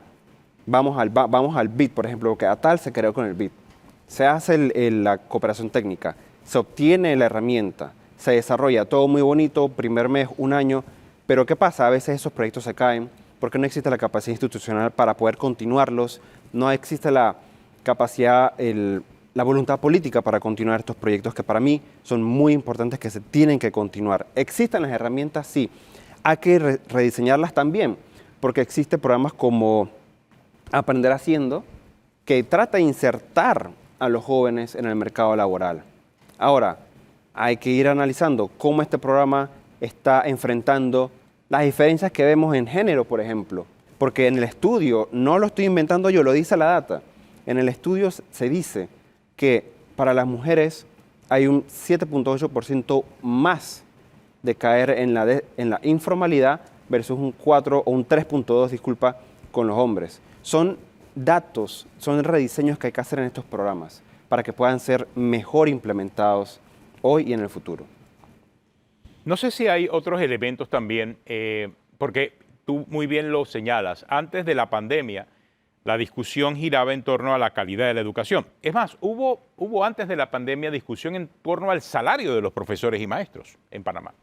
vamos al BIT, por ejemplo, que ATAL se creó con el BIT, se hace la cooperación técnica, se obtiene la herramienta, se desarrolla todo muy bonito, primer mes, un año, pero ¿qué pasa? A veces esos proyectos se caen porque no existe la capacidad institucional para poder continuarlos, no existe la capacidad, la voluntad política para continuar estos proyectos que para mí son muy importantes, que se tienen que continuar. ¿Existen las herramientas? Sí. Hay que rediseñarlas también, porque existen programas como Aprender Haciendo, que trata de insertar a los jóvenes en el mercado laboral. Ahora, hay que ir analizando cómo este programa está enfrentando las diferencias que vemos en género, por ejemplo. porque en el estudio, no lo estoy inventando yo, lo dice la data, en el estudio se dice que para las mujeres hay un 7.8% más de caer en la informalidad versus un 4 o un 3.2, disculpa, con los hombres. Son datos, son rediseños que hay que hacer en estos programas para que puedan ser mejor implementados hoy y en el futuro. No sé si hay otros elementos también, porque tú muy bien lo señalas. Antes de la pandemia, la discusión giraba en torno a la calidad de la educación. Es más, hubo antes de la pandemia discusión en torno al salario de los profesores y maestros en Panamá.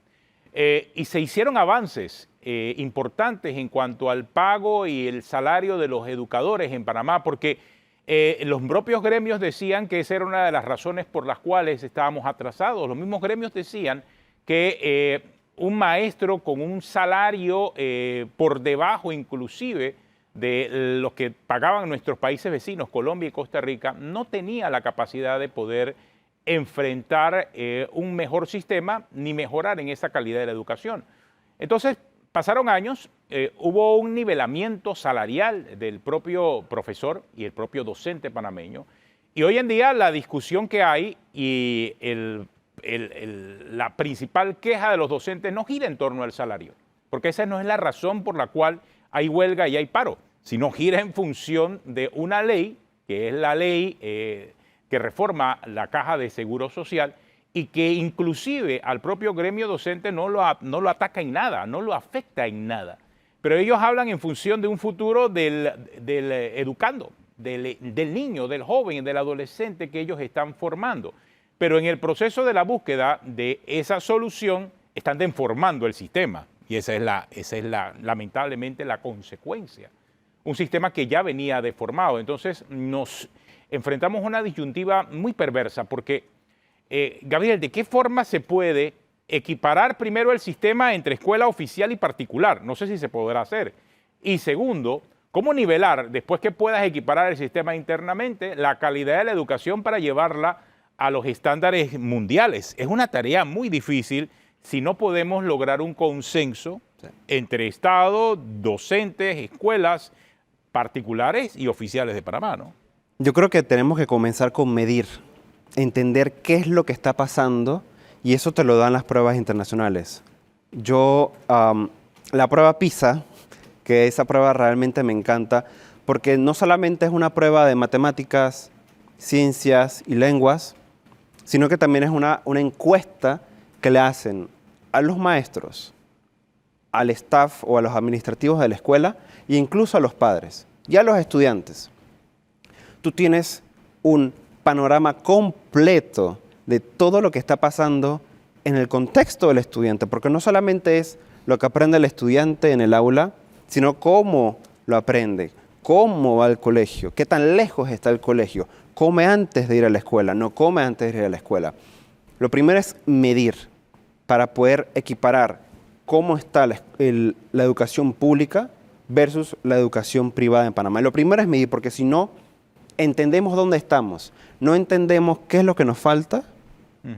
Y se hicieron avances importantes en cuanto al pago y el salario de los educadores en Panamá, porque los propios gremios decían que esa era una de las razones por las cuales estábamos atrasados. Los mismos gremios decían que un maestro con un salario por debajo inclusive de los que pagaban nuestros países vecinos, Colombia y Costa Rica, no tenía la capacidad de poder enfrentar un mejor sistema ni mejorar en esa calidad de la educación. Entonces, pasaron años, hubo un nivelamiento salarial del propio profesor y el propio docente panameño, y hoy en día la discusión que hay y la principal queja de los docentes no gira en torno al salario, porque esa no es la razón por la cual hay huelga y hay paro, sino gira en función de una ley, que es la ley que reforma la Caja de Seguro Social y que inclusive al propio gremio docente no lo ataca en nada, no lo afecta en nada. Pero ellos hablan en función de un futuro del educando, del niño, del joven, del adolescente que ellos están formando. Pero en el proceso de la búsqueda de esa solución están deformando el sistema y esa es lamentablemente la consecuencia. Un sistema que ya venía deformado. Entonces nos enfrentamos a una disyuntiva muy perversa porque, Gabriel, ¿de qué forma se puede equiparar primero el sistema entre escuela oficial y particular? No sé si se podrá hacer. Y segundo, ¿cómo nivelar, después que puedas equiparar el sistema internamente, la calidad de la educación para llevarla a los estándares mundiales? Es una tarea muy difícil si no podemos lograr un consenso entre Estado, docentes, escuelas particulares y oficiales de Panamá, ¿no? Yo creo que tenemos que comenzar con medir, entender qué es lo que está pasando, y eso te lo dan las pruebas internacionales. La prueba PISA, que esa prueba realmente me encanta, porque no solamente es una prueba de matemáticas, ciencias y lenguas, sino que también es una encuesta que le hacen a los maestros, al staff o a los administrativos de la escuela e incluso a los padres y a los estudiantes. Tú tienes un panorama completo de todo lo que está pasando en el contexto del estudiante, porque no solamente es lo que aprende el estudiante en el aula, sino cómo lo aprende, cómo va al colegio, qué tan lejos está el colegio, come antes de ir a la escuela, no come antes de ir a la escuela. Lo primero es medir para poder equiparar cómo está la educación pública versus la educación privada en Panamá. Y lo primero es medir, porque si no entendemos dónde estamos, no entendemos qué es lo que nos falta,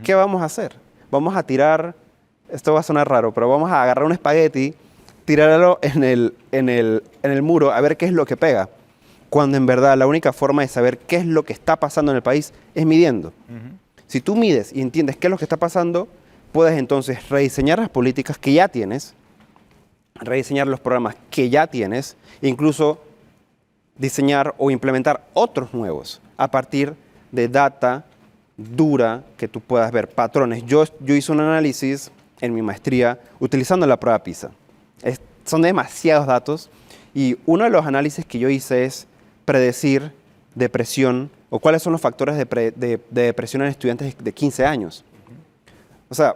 ¿qué vamos a hacer? Vamos a tirar, esto va a sonar raro, pero vamos a agarrar un espagueti, tirarlo en el muro a ver qué es lo que pega. Cuando en verdad la única forma de saber qué es lo que está pasando en el país es midiendo. Si tú mides y entiendes qué es lo que está pasando, puedes entonces rediseñar las políticas que ya tienes, rediseñar los programas que ya tienes, e incluso diseñar o implementar otros nuevos a partir de data dura que tú puedas ver, patrones. Yo hice un análisis en mi maestría utilizando la prueba PISA. Son demasiados datos y uno de los análisis que yo hice es predecir depresión o cuáles son los factores de depresión en estudiantes de 15 años. O sea,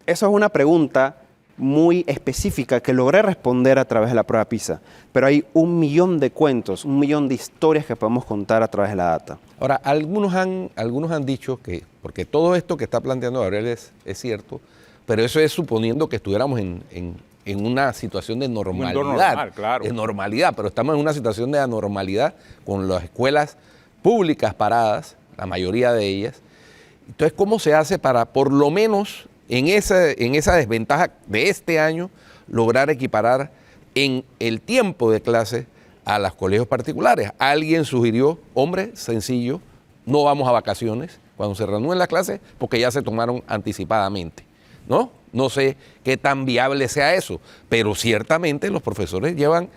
eso es una pregunta muy específica que logré responder a través de la prueba PISA, pero hay 1 millón de cuentos, 1 millón de historias que podemos contar a través de la data. Ahora, algunos han dicho que, porque todo esto que está planteando Gabriel es cierto, pero eso es suponiendo que estuviéramos en una situación de normalidad, normal, claro. De normalidad, pero estamos en una situación de anormalidad con las escuelas públicas paradas, la mayoría de ellas. Entonces, ¿cómo se hace para, por lo menos en esa desventaja de este año, lograr equiparar en el tiempo de clase a los colegios particulares. Alguien sugirió, hombre, sencillo, no vamos a vacaciones cuando se reanuden las clases porque ya se tomaron anticipadamente, ¿no? No sé qué tan viable sea eso, pero ciertamente los profesores llevan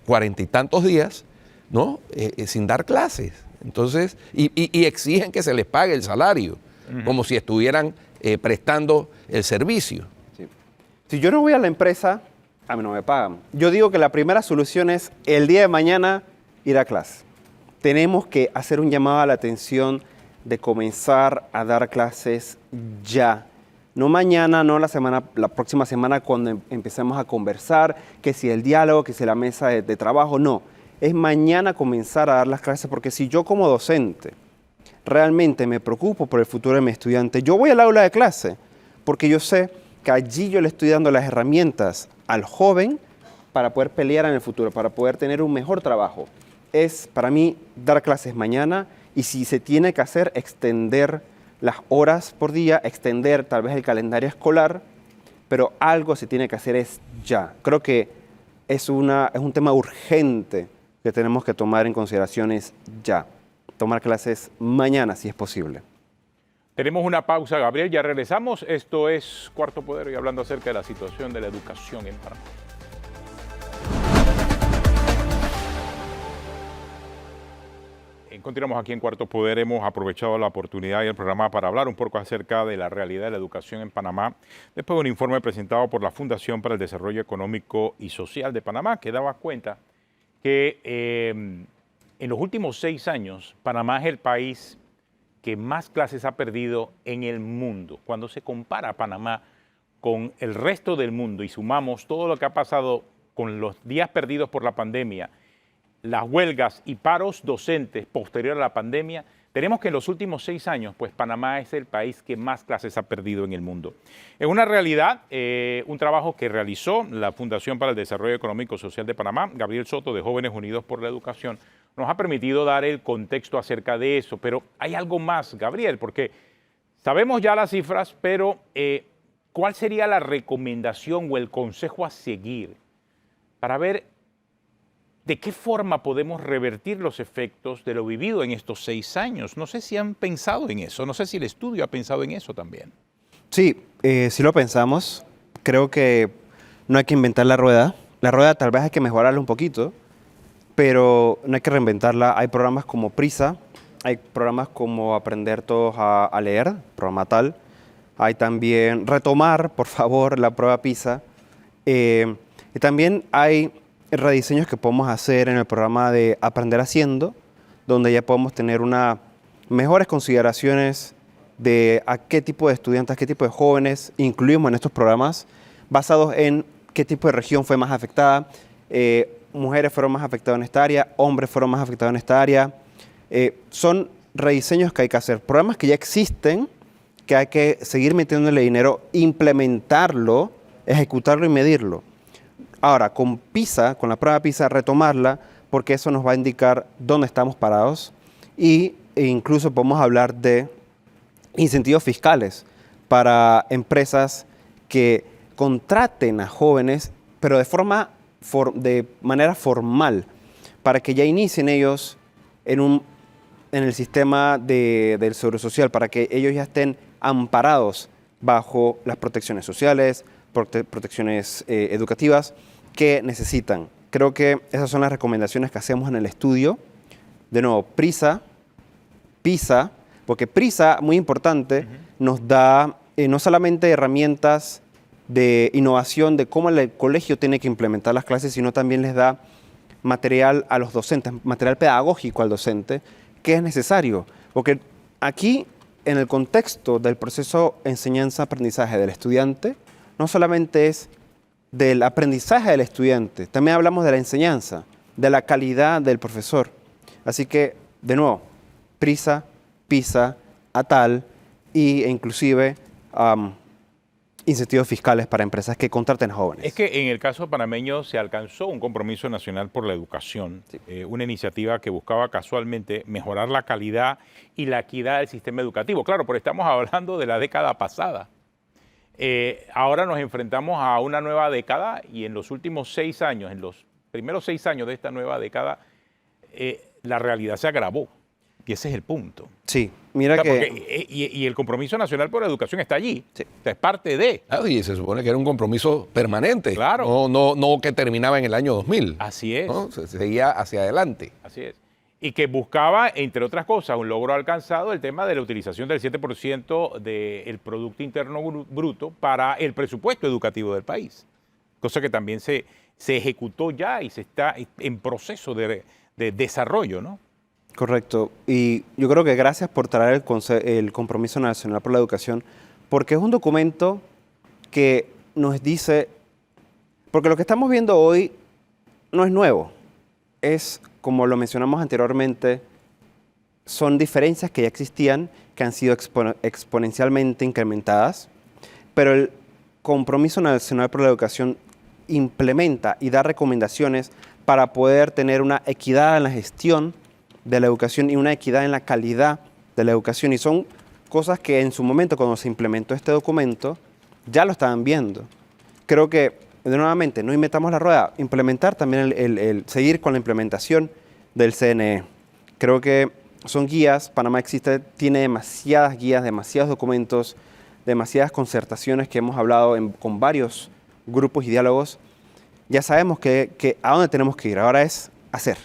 40 y tantos días, ¿no? Sin dar clases. Entonces, y exigen que se les pague el salario, como si estuvieran prestando el servicio. Sí. Si yo no voy a la empresa, a mí no me pagan. Yo digo que la primera solución es el día de mañana ir a clase. Tenemos que hacer un llamado a la atención de comenzar a dar clases ya. No mañana, no la próxima semana cuando empecemos a conversar, que si el diálogo, que si la mesa de trabajo, no. Es mañana comenzar a dar las clases, porque si yo como docente realmente me preocupo por el futuro de mi estudiante, yo voy al aula de clase, porque yo sé que allí yo le estoy dando las herramientas al joven para poder pelear en el futuro, para poder tener un mejor trabajo. Es para mí dar clases mañana y si se tiene que hacer, extender las horas por día, extender tal vez el calendario escolar, pero algo se tiene que hacer es ya. Creo que es un tema urgente que tenemos que tomar en consideraciones ya. Tomar clases mañana, si es posible. Tenemos una pausa, Gabriel, ya regresamos. Esto es Cuarto Poder y hablando acerca de la situación de la educación en Panamá. Continuamos aquí en Cuarto Poder. Hemos aprovechado la oportunidad y el programa para hablar un poco acerca de la realidad de la educación en Panamá, después de un informe presentado por la Fundación para el Desarrollo Económico y Social de Panamá, que daba cuenta que en los últimos 6 años, Panamá es el país que más clases ha perdido en el mundo. Cuando se compara Panamá con el resto del mundo y sumamos todo lo que ha pasado con los días perdidos por la pandemia, las huelgas y paros docentes posterior a la pandemia, tenemos que en los últimos 6 años, pues Panamá es el país que más clases ha perdido en el mundo. Es una realidad, un trabajo que realizó la Fundación para el Desarrollo Económico y Social de Panamá, Gabriel Soto, de Jóvenes Unidos por la Educación, nos ha permitido dar el contexto acerca de eso. Pero hay algo más, Gabriel, porque sabemos ya las cifras, pero ¿cuál sería la recomendación o el consejo a seguir para ver de qué forma podemos revertir los efectos de lo vivido en estos 6 años? No sé si han pensado en eso, no sé si el estudio ha pensado en eso también. Sí, sí lo pensamos. Creo que no hay que inventar la rueda. La rueda tal vez hay que mejorarla un poquito, pero no hay que reinventarla. Hay programas como PRISA, hay programas como Aprender Todos a Leer, programa tal. Hay también retomar, por favor, la prueba PISA. Y también hay rediseños que podemos hacer en el programa de Aprender Haciendo, donde ya podemos tener mejores consideraciones de a qué tipo de estudiantes, qué tipo de jóvenes incluimos en estos programas, basados en qué tipo de región fue más afectada. Mujeres fueron más afectadas en esta área, hombres fueron más afectados en esta área. Son rediseños que hay que hacer, programas que ya existen, que hay que seguir metiéndole dinero, implementarlo, ejecutarlo y medirlo. Ahora, con PISA, con la prueba PISA, retomarla, porque eso nos va a indicar dónde estamos parados e incluso podemos hablar de incentivos fiscales para empresas que contraten a jóvenes, pero de manera formal, para que ya inicien ellos en el sistema del Seguro Social, para que ellos ya estén amparados bajo las protecciones sociales, protecciones educativas que necesitan. Creo que esas son las recomendaciones que hacemos en el estudio. De nuevo, PRISA, PISA, porque PRISA, muy importante, nos da no solamente herramientas de innovación de cómo el colegio tiene que implementar las clases, sino también les da material a los docentes, material pedagógico al docente, que es necesario. Porque aquí, en el contexto del proceso enseñanza-aprendizaje del estudiante, no solamente es del aprendizaje del estudiante, también hablamos de la enseñanza, de la calidad del profesor. Así que, de nuevo, PRISA, PISA, ATAL e inclusive incentivos fiscales para empresas que contraten jóvenes. Es que en el caso panameño se alcanzó un compromiso nacional por la educación, sí. Una iniciativa que buscaba casualmente mejorar la calidad y la equidad del sistema educativo. Claro, pero estamos hablando de la década pasada. Ahora nos enfrentamos a una nueva década y en los últimos 6 años, en los primeros 6 años de esta nueva década, la realidad se agravó. Y ese es el punto. Sí, mira y el compromiso nacional por la educación está allí. Sí. O sea, es parte de. Y se supone que era un compromiso permanente. Claro. No que terminaba en el año 2000. Así es. ¿No? Se seguía hacia adelante. Así es. Y que buscaba, entre otras cosas, un logro alcanzado, el tema de la utilización del 7% del Producto Interno Bruto para el presupuesto educativo del país. Cosa que también se ejecutó ya y se está en proceso de desarrollo, ¿no? Correcto. Y yo creo que gracias por traer el Compromiso Nacional por la Educación, porque es un documento que nos dice, porque lo que estamos viendo hoy no es nuevo, es, como lo mencionamos anteriormente, son diferencias que ya existían, que han sido exponencialmente incrementadas, pero el Compromiso Nacional por la Educación implementa y da recomendaciones para poder tener una equidad en la gestión de la educación y una equidad en la calidad de la educación. Y son cosas que en su momento, cuando se implementó este documento, ya lo estaban viendo. Creo que, nuevamente, no inventamos la rueda, implementar también el seguir con la implementación del CNE. Creo que son guías, Panamá tiene demasiadas guías, demasiados documentos, demasiadas concertaciones que hemos hablado con varios grupos y diálogos. Ya sabemos que a dónde tenemos que ir, ahora es hacer,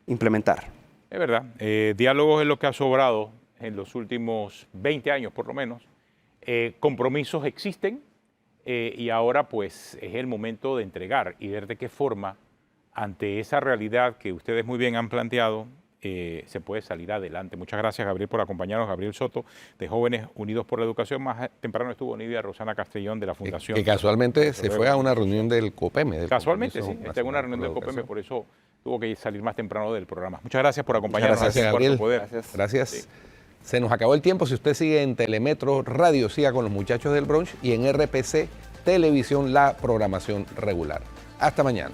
implementar. Es verdad, diálogos es lo que ha sobrado en los últimos 20 años por lo menos. Compromisos existen y ahora pues es el momento de entregar y ver de qué forma ante esa realidad que ustedes muy bien han planteado se puede salir adelante. Muchas gracias, Gabriel, por acompañarnos. Gabriel Soto, de Jóvenes Unidos por la Educación. Más temprano estuvo Nidia Rosana Castellón, de la Fundación. Que casualmente se fue a una reunión del COPEME. Casualmente, sí, está en una reunión del COPEME, por eso tuvo que salir más temprano del programa. Muchas gracias por acompañarnos. Gracias, Gabriel. Gracias. Sí. Se nos acabó el tiempo. Si usted sigue en Telemetro Radio, siga con los muchachos del brunch y en RPC Televisión la programación regular. Hasta mañana.